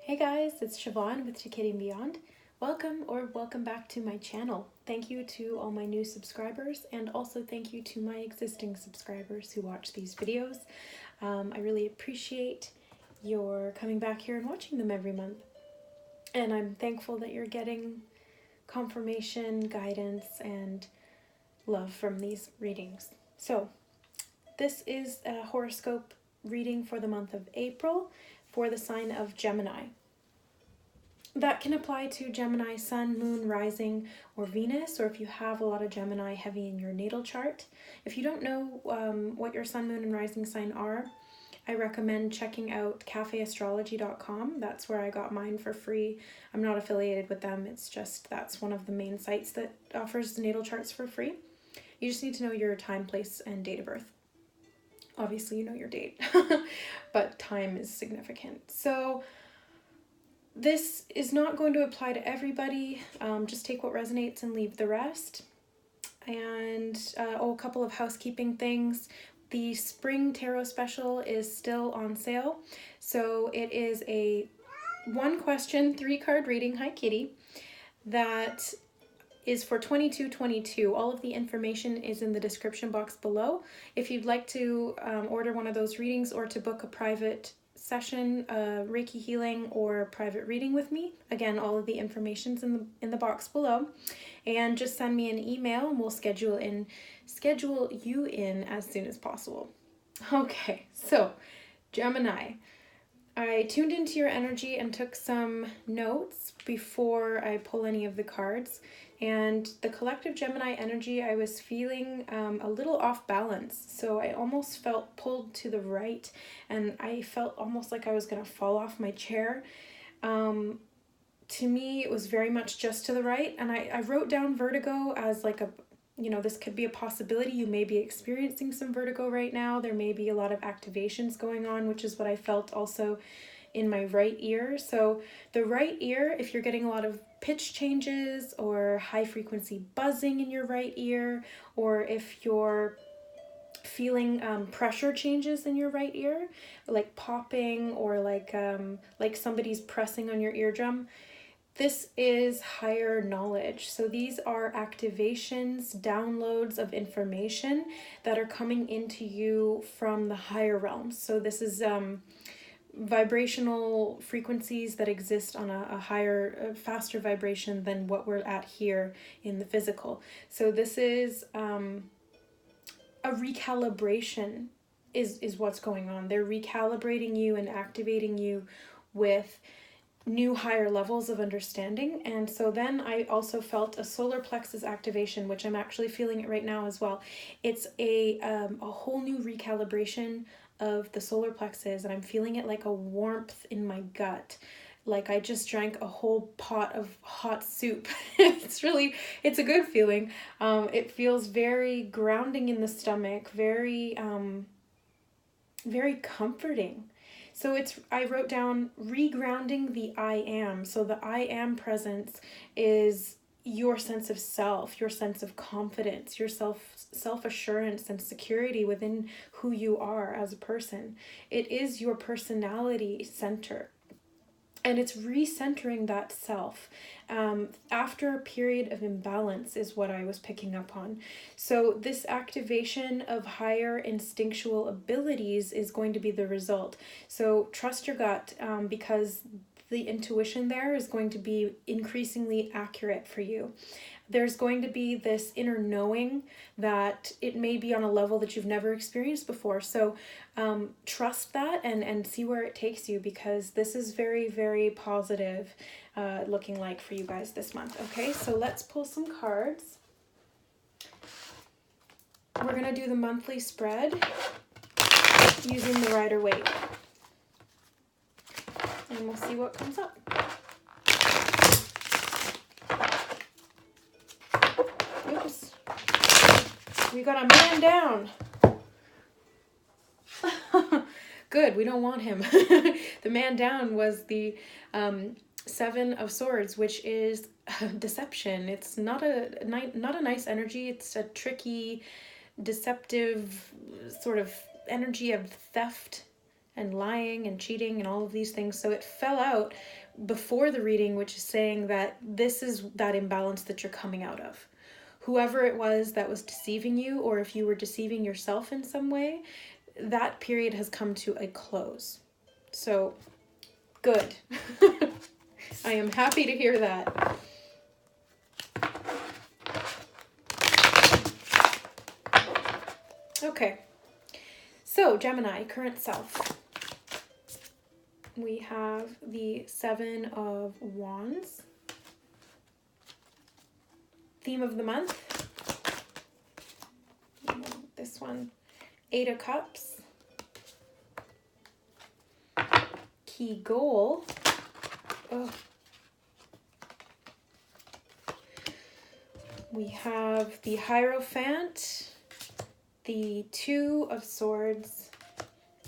Hey guys, it's Siobhan with To Kitty and Beyond. Welcome back to my channel. Thank you to all my new subscribers, and also thank you to my existing subscribers who watch these videos. I really appreciate your coming back here and watching them every month. And I'm thankful that you're getting confirmation, guidance, and love from these readings. So, this is a horoscope reading for the month of April for the sign of Gemini. That can apply to Gemini sun, moon, rising, or Venus, or if you have a lot of Gemini heavy in your natal chart. If you don't know what your sun, moon, and rising sign are, I recommend checking out cafeastrology.com. That's where I got mine for free. I'm not affiliated with them. It's just that's one of the main sites that offers the natal charts for free. You just need to know your time, place, and date of birth. Obviously, you know your date, but time is significant. So this is not going to apply to everybody. Just take what resonates and leave the rest. And a couple of housekeeping things. The Spring Tarot Special is still on sale. So it is a 1-question, 3-card reading, hi kitty, that is for $22.22. All of the information is in the description box below. If you'd like to order one of those readings or to book a private session, Reiki healing or private reading with me, again, all of the information's in the box below. And just send me an email and we'll schedule you in as soon as possible. Okay, so Gemini. I tuned into your energy and took some notes before I pull any of the cards. And the collective Gemini energy, I was feeling a little off balance. So I almost felt pulled to the right, and I felt almost like I was going to fall off my chair. To me, it was very much just to the right. And I wrote down vertigo as like this could be a possibility. You may be experiencing some vertigo right now. There may be a lot of activations going on, which is what I felt also in my right ear. So the right ear, if you're getting a lot of pitch changes or high frequency buzzing in your right ear, or if you're feeling pressure changes in your right ear, like popping or like somebody's pressing on your eardrum, this is higher knowledge. So these are activations, downloads of information that are coming into you from the higher realms. So this is vibrational frequencies that exist on a higher, faster vibration than what we're at here in the physical. So this is a recalibration is what's going on. They're recalibrating you and activating you with new higher levels of understanding. And so then I also felt a solar plexus activation, which I'm actually feeling it right now as well. It's a whole new recalibration of the solar plexus, and I'm feeling it like a warmth in my gut, like I just drank a whole pot of hot soup. It's a good feeling. It feels very grounding in the stomach, very comforting. So I wrote down regrounding the I am. So the I am presence is your sense of self, your sense of confidence, your self-assurance and security within who you are as a person. It is your personality center. And it's recentering that self after a period of imbalance is what I was picking up on. So this activation of higher instinctual abilities is going to be the result. So trust your gut because the intuition there is going to be increasingly accurate for you. There's going to be this inner knowing that it may be on a level that you've never experienced before. So trust that and see where it takes you, because this is very, very positive looking like for you guys this month. Okay, so let's pull some cards. We're going to do the monthly spread using the Rider-Waite. And we'll see what comes up. Oops. We got a man down. Good, we don't want him. The man down was the 7 of Swords, which is deception. It's not a nice energy. It's a tricky, deceptive sort of energy of theft and lying and cheating and all of these things. So it fell out before the reading, which is saying that this is that imbalance that you're coming out of. Whoever it was that was deceiving you, or if you were deceiving yourself in some way, that period has come to a close. So, good. I am happy to hear that. Okay. So, Gemini, current self. We have the Seven of Wands. Theme of the month. This one. Eight of Cups. Key goal. Oh. We have the Hierophant, the Two of Swords,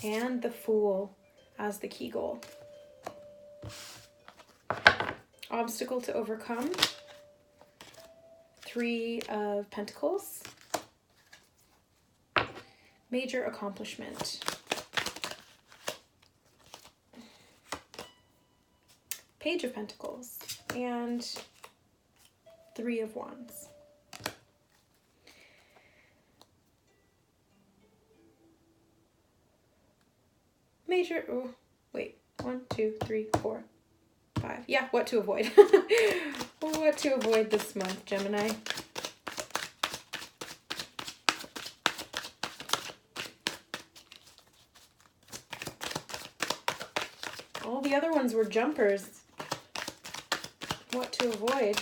and the Fool as the key goal. Obstacle to overcome. Three of Pentacles. Major accomplishment. Page of Pentacles and Three of Wands. Major, oh, wait, 1, 2, 3, 4, 5. Yeah, what to avoid. What to avoid this month, Gemini. All the other ones were jumpers. What to avoid.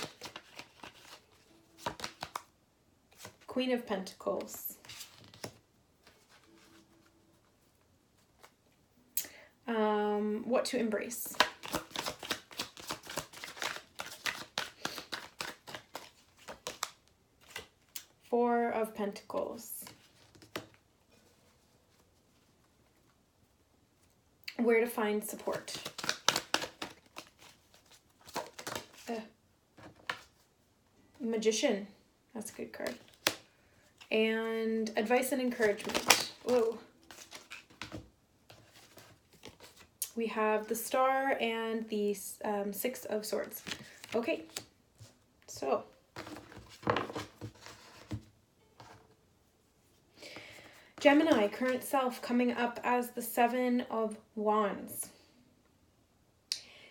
Queen of Pentacles. What to embrace. Four of Pentacles. Where to find support. Magician. That's a good card. And advice and encouragement. Whoa. We have the Star and the Six of Swords. Okay, so Gemini, current self, coming up as the Seven of Wands.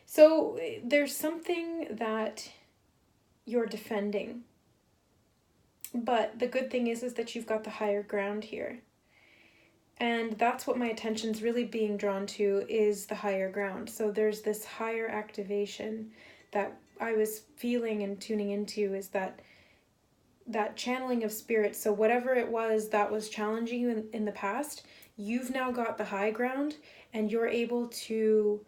So there's something that you're defending, but the good thing is that you've got the higher ground here. And that's what my attention's really being drawn to, is the higher ground. So there's this higher activation that I was feeling and tuning into, is that channeling of spirit. So whatever it was that was challenging you in the past, you've now got the high ground and you're able to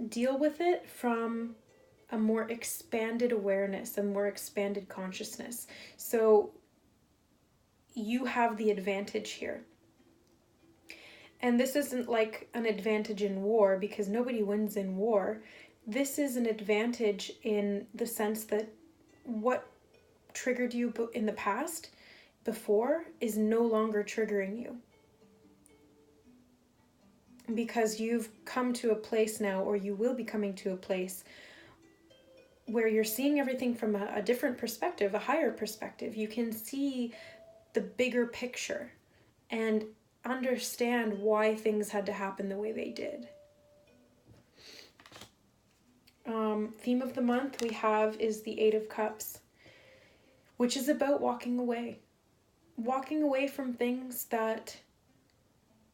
deal with it from a more expanded awareness, a more expanded consciousness. So you have the advantage here. And this isn't like an advantage in war, because nobody wins in war. This is an advantage in the sense that what triggered you in the past before is no longer triggering you. Because you've come to a place now, or you will be coming to a place where you're seeing everything from a different perspective, a higher perspective. You can see the bigger picture and understand why things had to happen the way they did. Theme of the month we have is the Eight of Cups, which is about walking away. Walking away from things that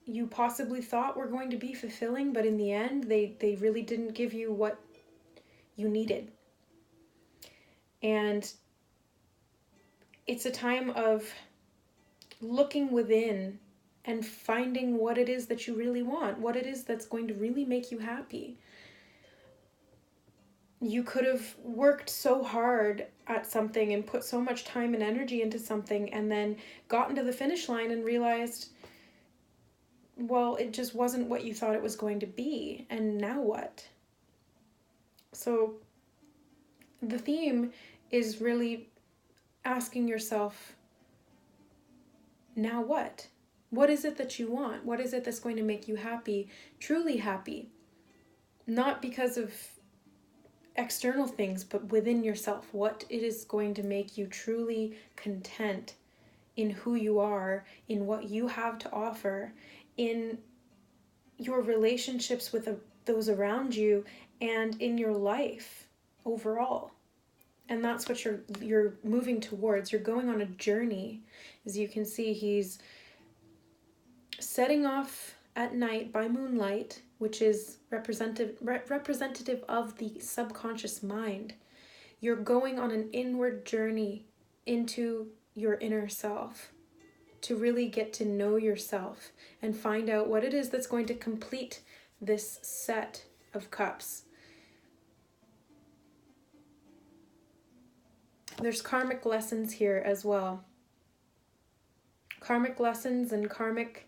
you possibly thought were going to be fulfilling, but in the end, they really didn't give you what you needed. And it's a time of looking within and finding what it is that you really want, what it is that's going to really make you happy. You could have worked so hard at something and put so much time and energy into something, and then gotten to the finish line and realized, well, it just wasn't what you thought it was going to be, and now what? So the theme is really asking yourself, now what? What is it that you want? What is it that's going to make you happy, truly happy? Not because of external things, but within yourself. What it is going to make you truly content in who you are, in what you have to offer, in your relationships with those around you, and in your life overall. And that's what you're moving towards. You're going on a journey. As you can see, he's setting off at night by moonlight, which is representative of the subconscious mind. You're going on an inward journey into your inner self to really get to know yourself and find out what it is that's going to complete this set of cups. There's karmic lessons here as well. Karmic lessons and karmic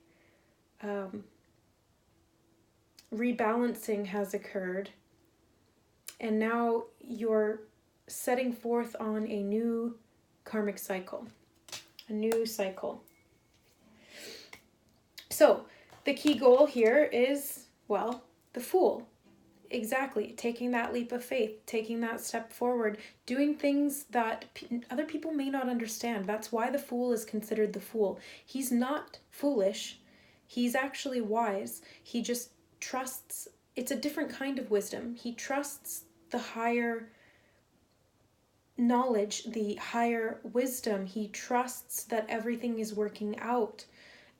rebalancing has occurred. And now you're setting forth on a new karmic cycle. A new cycle. So, the key goal here is, well, the Fool. Exactly. Taking that leap of faith, taking that step forward, doing things that other people may not understand. That's why the Fool is considered the Fool. He's not foolish. He's actually wise. He just trusts. It's a different kind of wisdom. He trusts the higher knowledge, the higher wisdom. He trusts that everything is working out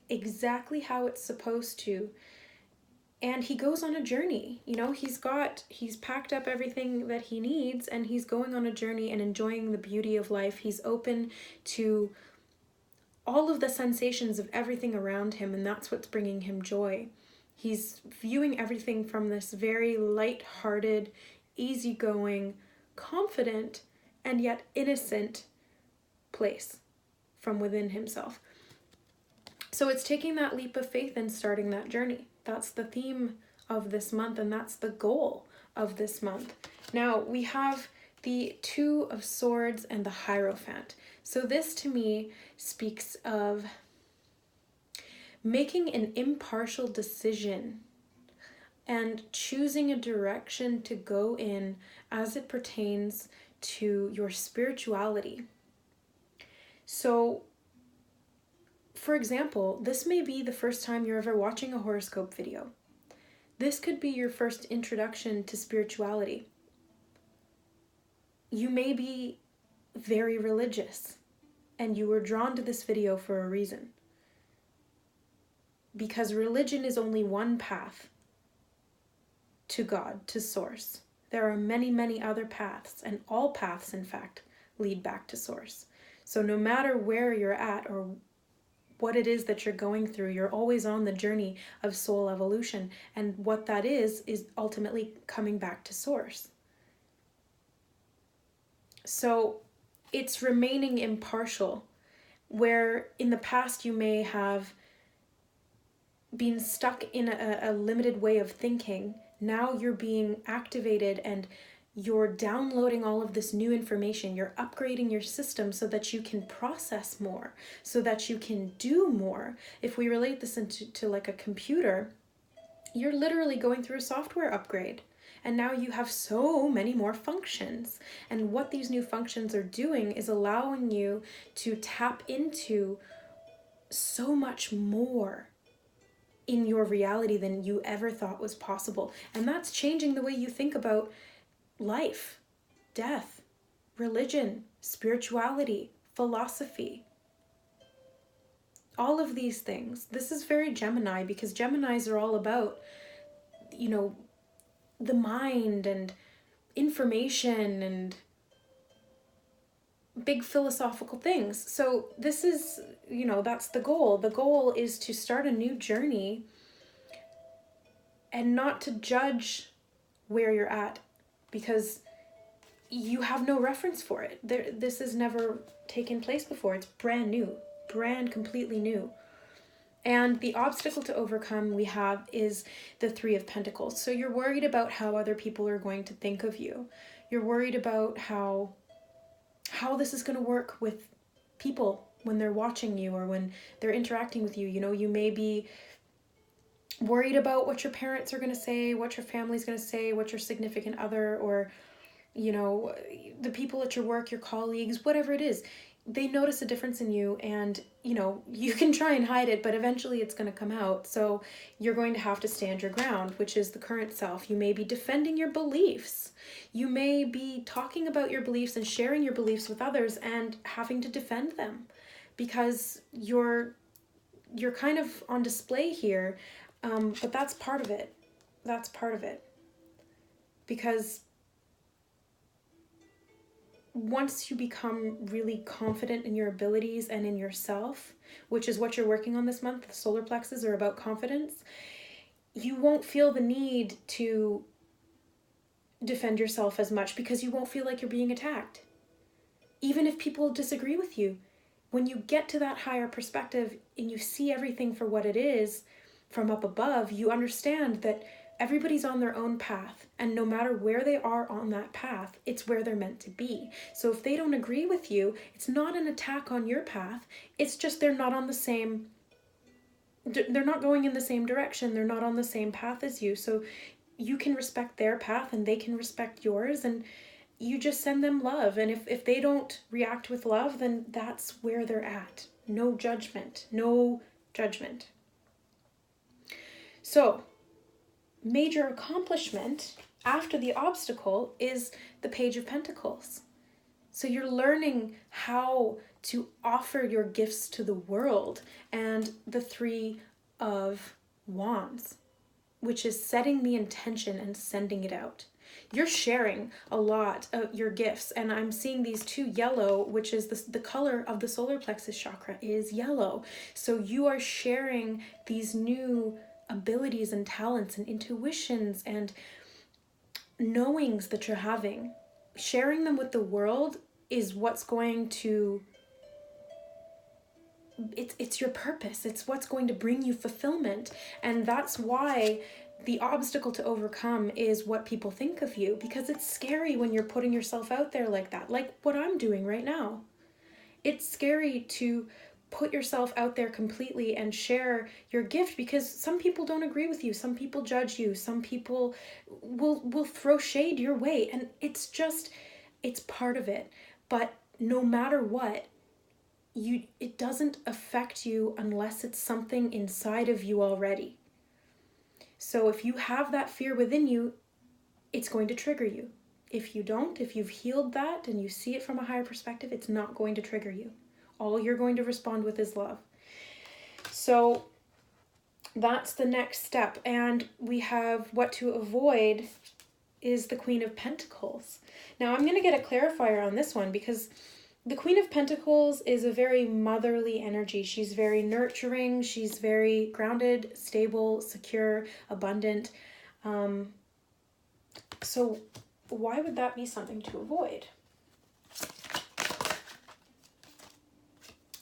exactly how it's supposed to. And he goes on a journey. You know, he's packed up everything that he needs, and he's going on a journey and enjoying the beauty of life. He's open to all of the sensations of everything around him, and that's what's bringing him joy. He's viewing everything from this very light-hearted, easygoing, confident, and yet innocent place from within himself. So it's taking that leap of faith and starting that journey. That's the theme of this month, and that's the goal of this month. Now, we have the Two of Swords and the Hierophant. So this, to me, speaks of making an impartial decision and choosing a direction to go in as it pertains to your spirituality. So, for example, this may be the first time you're ever watching a horoscope video. This could be your first introduction to spirituality. You may be very religious, and you were drawn to this video for a reason. Because religion is only one path to God, to Source. There are many, many other paths, and all paths, in fact, lead back to Source. So no matter where you're at or what it is that you're going through, you're always on the journey of soul evolution. And what that is ultimately coming back to Source. So it's remaining impartial, where in the past you may have been stuck in a limited way of thinking. Now you're being activated and you're downloading all of this new information. You're upgrading your system so that you can process more, so that you can do more. If we relate this into like a computer, you're literally going through a software upgrade. And now you have so many more functions. And what these new functions are doing is allowing you to tap into so much more in your reality than you ever thought was possible. And that's changing the way you think about life, death, religion, spirituality, philosophy. All of these things. This is very Gemini, because Geminis are all about, you know, the mind and information and big philosophical things. So this is, you know, that's the goal. The goal is to start a new journey and not to judge where you're at, because you have no reference for it. This has never taken place before. It's brand new, completely new. And the obstacle to overcome we have is the Three of Pentacles. So you're worried about how other people are going to think of you. You're worried about how this is going to work with people when they're watching you or when they're interacting with you. You know, you may be worried about what your parents are going to say, what your family's going to say, what your significant other, or, you know, the people at your work, your colleagues, whatever it is. They notice a difference in you, and, you know, you can try and hide it, but eventually it's going to come out. So you're going to have to stand your ground, which is the current self. You may be defending your beliefs. You may be talking about your beliefs and sharing your beliefs with others and having to defend them, because you're kind of on display here. But that's part of it. That's part of it. Because once you become really confident in your abilities and in yourself, which is what you're working on this month, the solar plexus are about confidence, you won't feel the need to defend yourself as much, because you won't feel like you're being attacked. Even if people disagree with you, when you get to that higher perspective and you see everything for what it is from up above, you understand that everybody's on their own path, and no matter where they are on that path, it's where they're meant to be. So if they don't agree with you, it's not an attack on your path, it's just they're not going in the same direction, they're not on the same path as you. So you can respect their path and they can respect yours, and you just send them love. And if they don't react with love, then that's where they're at. No judgment, no judgment. So, major accomplishment after the obstacle is the Page of Pentacles. So you're learning how to offer your gifts to the world, and the Three of Wands, which is setting the intention and sending it out. You're sharing a lot of your gifts, and I'm seeing these two yellow, which is the color of the solar plexus chakra is yellow. So you are sharing these new abilities and talents and intuitions and knowings that you're having. Sharing them with the world is what's going to, it's your purpose. It's what's going to bring you fulfillment. And that's why the obstacle to overcome is what people think of you, because it's scary when you're putting yourself out there like that, like what I'm doing right now. It's scary to put yourself out there completely and share your gift, because some people don't agree with you, some people judge you, some people will throw shade your way, and it's part of it. But no matter what, it doesn't affect you unless it's something inside of you already. So if you have that fear within you, it's going to trigger you. If you don't, if you've healed that and you see it from a higher perspective, it's not going to trigger you. All you're going to respond with is love. So that's the next step. And we have what to avoid is the Queen of Pentacles. Now I'm going to get a clarifier on this one, because the Queen of Pentacles is a very motherly energy. She's very nurturing. She's very grounded, stable, secure, abundant. So why would that be something to avoid?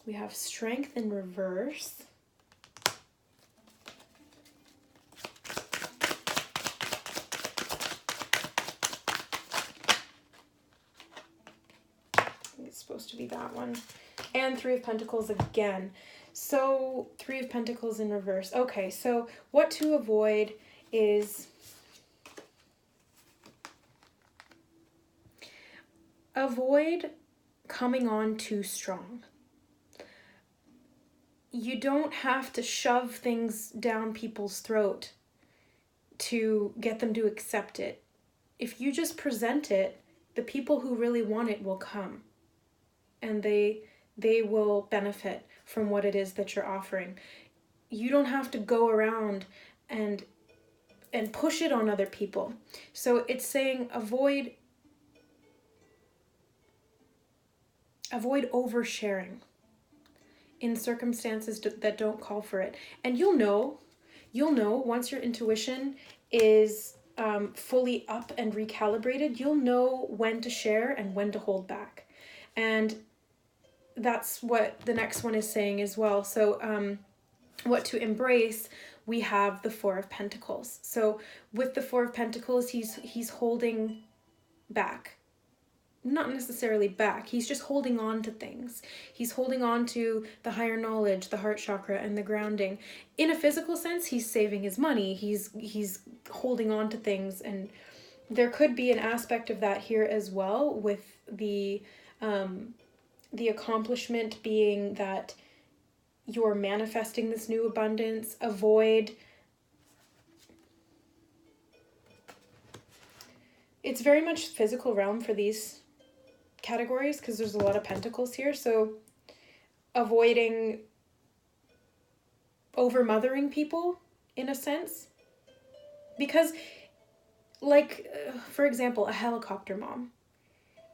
We have Strength in reverse. It's supposed to be that one. And Three of Pentacles again. So Three of Pentacles in reverse. Okay, so what to avoid is avoid coming on too strong. You don't have to shove things down people's throat to get them to accept it. If you just present it, the people who really want it will come, and they will benefit from what it is that you're offering. You don't have to go around and push it on other people. So it's saying avoid oversharing in circumstances that don't call for it. And you'll know once your intuition is fully up and recalibrated, you'll know when to share and when to hold back. And that's what the next one is saying as well. So what to embrace, we have the Four of Pentacles. So with the Four of Pentacles, he's holding back. not necessarily back. He's just holding on to things. He's holding on to the higher knowledge, the heart chakra, and the grounding. In a physical sense, he's saving his money. He's holding on to things, and there could be an aspect of that here as well, with the accomplishment being that you're manifesting this new abundance. Avoid. It's very much physical realm for these categories because there's a lot of pentacles here. So avoiding over-mothering people in a sense. Because, like, for example, a helicopter mom.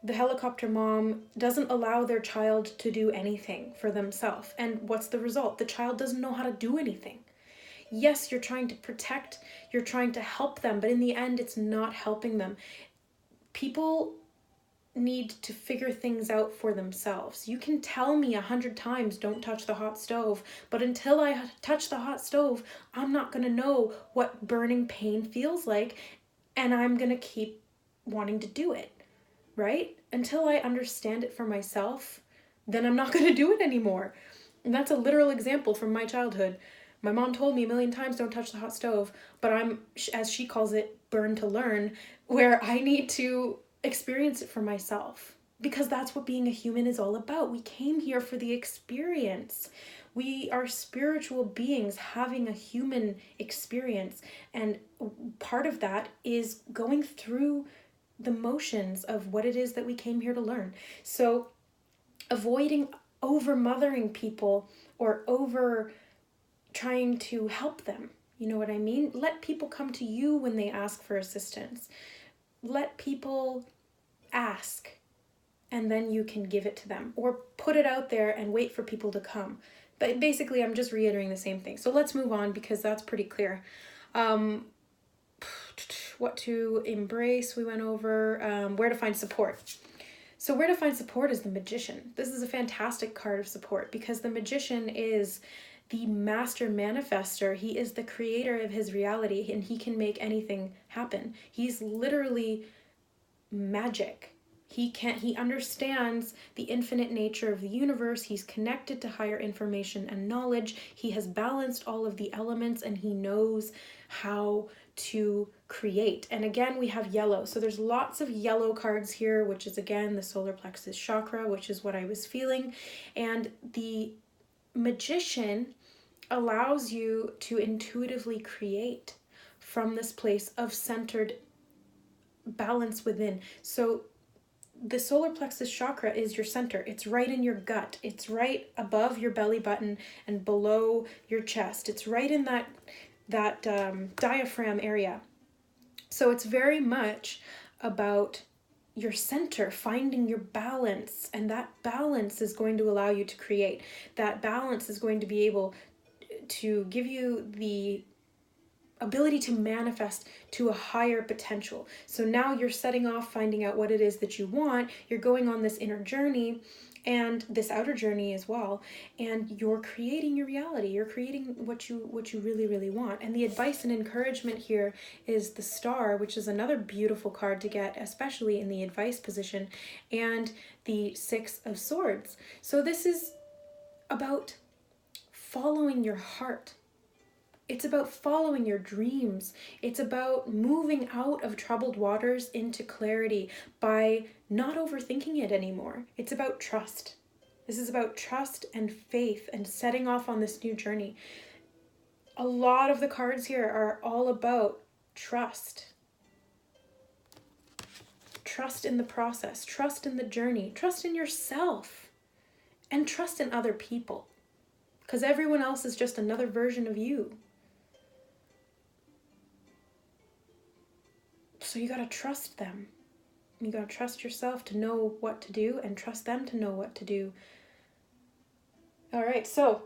The helicopter mom doesn't allow their child to do anything for themselves. And what's the result? The child doesn't know how to do anything. Yes, you're trying to protect, you're trying to help them, but in the end, it's not helping them. People need to figure things out for themselves. You can tell me 100 times, don't touch the hot stove, but until I touch the hot stove, I'm not going to know what burning pain feels like, and I'm going to keep wanting to do it, right? Until I understand it for myself, then I'm not going to do it anymore. And that's a literal example from my childhood. My mom told me a million times, don't touch the hot stove, but I'm, as she calls it, burn to learn, where I need to experience it for myself, because that's what being a human is all about. We came here for the experience. We are spiritual beings having a human experience, and part of that is going through the motions of what it is that we came here to learn. So avoiding over-mothering people or over trying to help them. You know what I mean? Let people come to you when they ask for assistance. Let people ask, and then you can give it to them, or put it out there and wait for people to come. But basically, I'm just reiterating the same thing. So let's move on, because that's pretty clear. What to embrace, we went over. Where to find support. So where to find support is the Magician. This is a fantastic card of support, because the Magician is the master manifester. He is the creator of his reality, and he can make anything happen. He's literally magic. He understands the infinite nature of the universe. He's connected to higher information and knowledge. He has balanced all of the elements, and he knows how to create. And again, we have yellow. So there's lots of yellow cards here, which is again the solar plexus chakra, which is what I was feeling. And the Magician allows you to intuitively create from this place of centered balance within. So the solar plexus chakra is your center. It's right in your gut. It's right above your belly button and below your chest. It's right in that diaphragm area. So it's very much about your center, finding your balance, and that balance is going to allow you to create. That balance is going to be able to give you the ability to manifest to a higher potential. So now you're setting off, finding out what it is that you want. You're going on this inner journey and this outer journey as well, and you're creating your reality. You're creating what you really, really want. And the advice and encouragement here is the Star, which is another beautiful card to get, especially in the advice position, and the Six of Swords. So this is about following your heart. It's about following your dreams. It's about moving out of troubled waters into clarity by not overthinking it anymore. It's about trust. This is about trust and faith and setting off on this new journey. A lot of the cards here are all about trust. Trust in the process, trust in the journey, trust in yourself, and trust in other people. Because everyone else is just another version of you. So you got to trust them. You got to trust yourself to know what to do, and trust them to know what to do. All right, so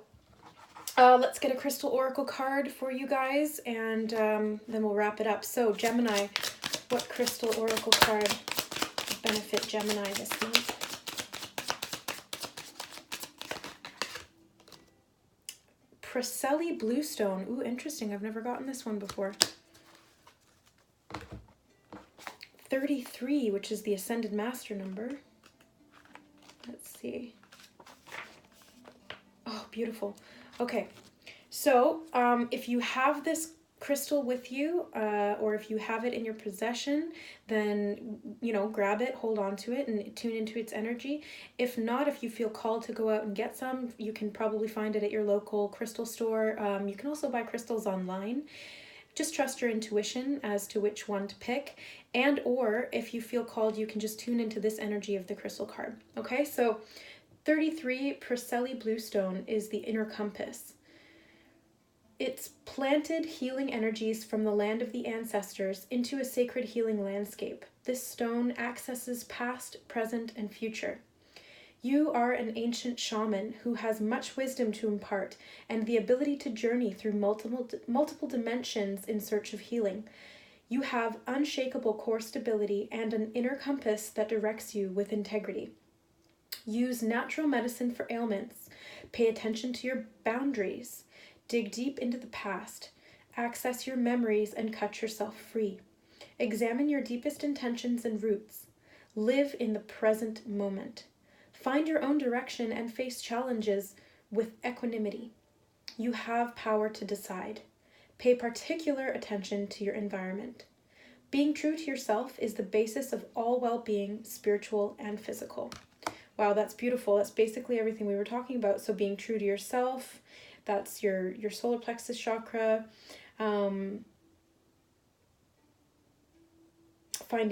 let's get a crystal oracle card for you guys, and then we'll wrap it up. So Gemini, what crystal oracle card would benefit Gemini this month? Preseli Bluestone. Ooh, interesting. I've never gotten this one before. 33, which is the Ascended Master number. Let's see. Oh, beautiful. Okay, so if you have this crystal with you, or if you have it in your possession, then, you know, grab it, hold on to it, and tune into its energy. If not, if you feel called to go out and get some, you can probably find it at your local crystal store. You can also buy crystals online. Just trust your intuition as to which one to pick. And or if you feel called, you can just tune into this energy of the crystal card. Okay, so 33 Percelli Bluestone is the inner compass. It's planted healing energies from the land of the ancestors into a sacred healing landscape. This stone accesses past, present, and future. You are an ancient shaman who has much wisdom to impart and the ability to journey through multiple dimensions in search of healing. You have unshakable core stability and an inner compass that directs you with integrity. Use natural medicine for ailments. Pay attention to your boundaries. Dig deep into the past. Access your memories and cut yourself free. Examine your deepest intentions and roots. Live in the present moment. Find your own direction and face challenges with equanimity. You have power to decide. Pay particular attention to your environment. Being true to yourself is the basis of all well-being, spiritual and physical. Wow, that's beautiful. That's basically everything we were talking about. So being true to yourself, that's your solar plexus chakra. Finding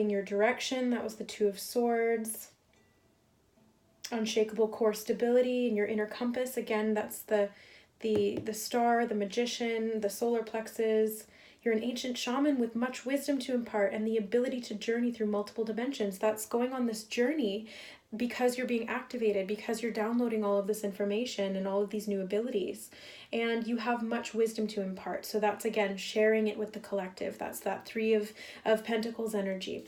your direction, that was the Two of Swords. Unshakable core stability and your inner compass, again, that's the star, the magician, the solar plexus. You're an ancient shaman with much wisdom to impart and the ability to journey through multiple dimensions. That's going on this journey because you're being activated, because you're downloading all of this information and all of these new abilities, and you have much wisdom to impart. So that's, again, sharing it with the collective. That's that Three of Pentacles energy.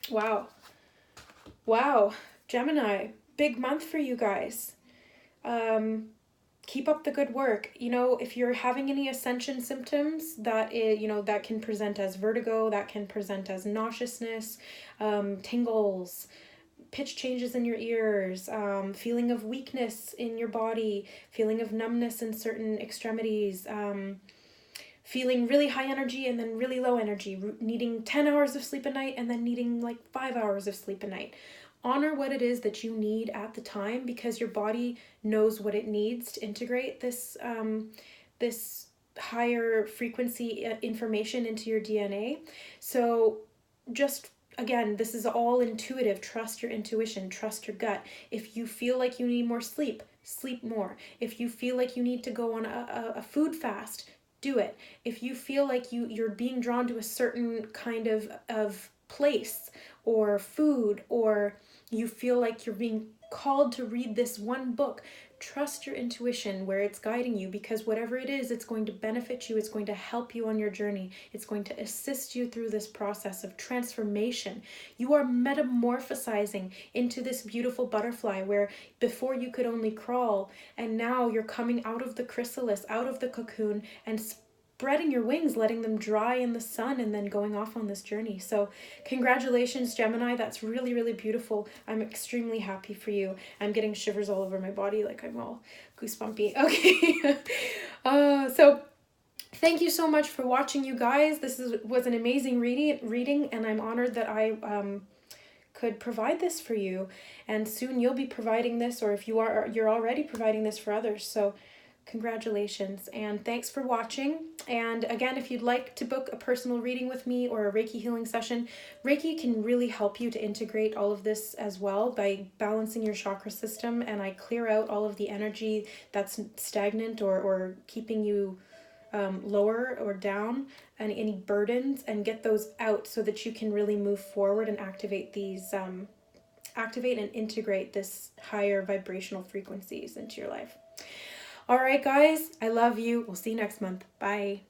Wow. Gemini, big month for you guys. Keep up the good work. You know, if you're having any ascension symptoms, that can present as vertigo, that can present as nauseousness, tingles, pitch changes in your ears, feeling of weakness in your body, feeling of numbness in certain extremities, feeling really high energy and then really low energy, needing 10 hours of sleep a night and then needing like 5 hours of sleep a night. Honor what it is that you need at the time, because your body knows what it needs to integrate this higher frequency information into your DNA. So just, again, this is all intuitive. Trust your intuition, trust your gut. If you feel like you need more sleep, sleep more. If you feel like you need to go on a food fast, do it. If you feel like you're being drawn to a certain kind of place or food, or you feel like you're being called to read this one book, trust your intuition where it's guiding you, because whatever it is, it's going to benefit you. It's going to help you on your journey. It's going to assist you through this process of transformation. You are metamorphosizing into this beautiful butterfly where before you could only crawl, and now you're coming out of the chrysalis, out of the cocoon, and spreading your wings, letting them dry in the sun, and then going off on this journey. So congratulations, Gemini. That's really, really beautiful. I'm extremely happy for you. I'm getting shivers all over my body, like I'm all goosebumpy. Okay. So thank you so much for watching, you guys. This was an amazing reading, and I'm honored that I could provide this for you. And soon you'll be providing this, or if you're already providing this for others. So congratulations, and thanks for watching. And again, if you'd like to book a personal reading with me or a Reiki healing session, Reiki can really help you to integrate all of this as well by balancing your chakra system, and I clear out all of the energy that's stagnant or keeping you lower or down, and any burdens, and get those out so that you can really move forward and activate these activate and integrate this higher vibrational frequencies into your life. All right, guys, I love you. We'll see you next month. Bye.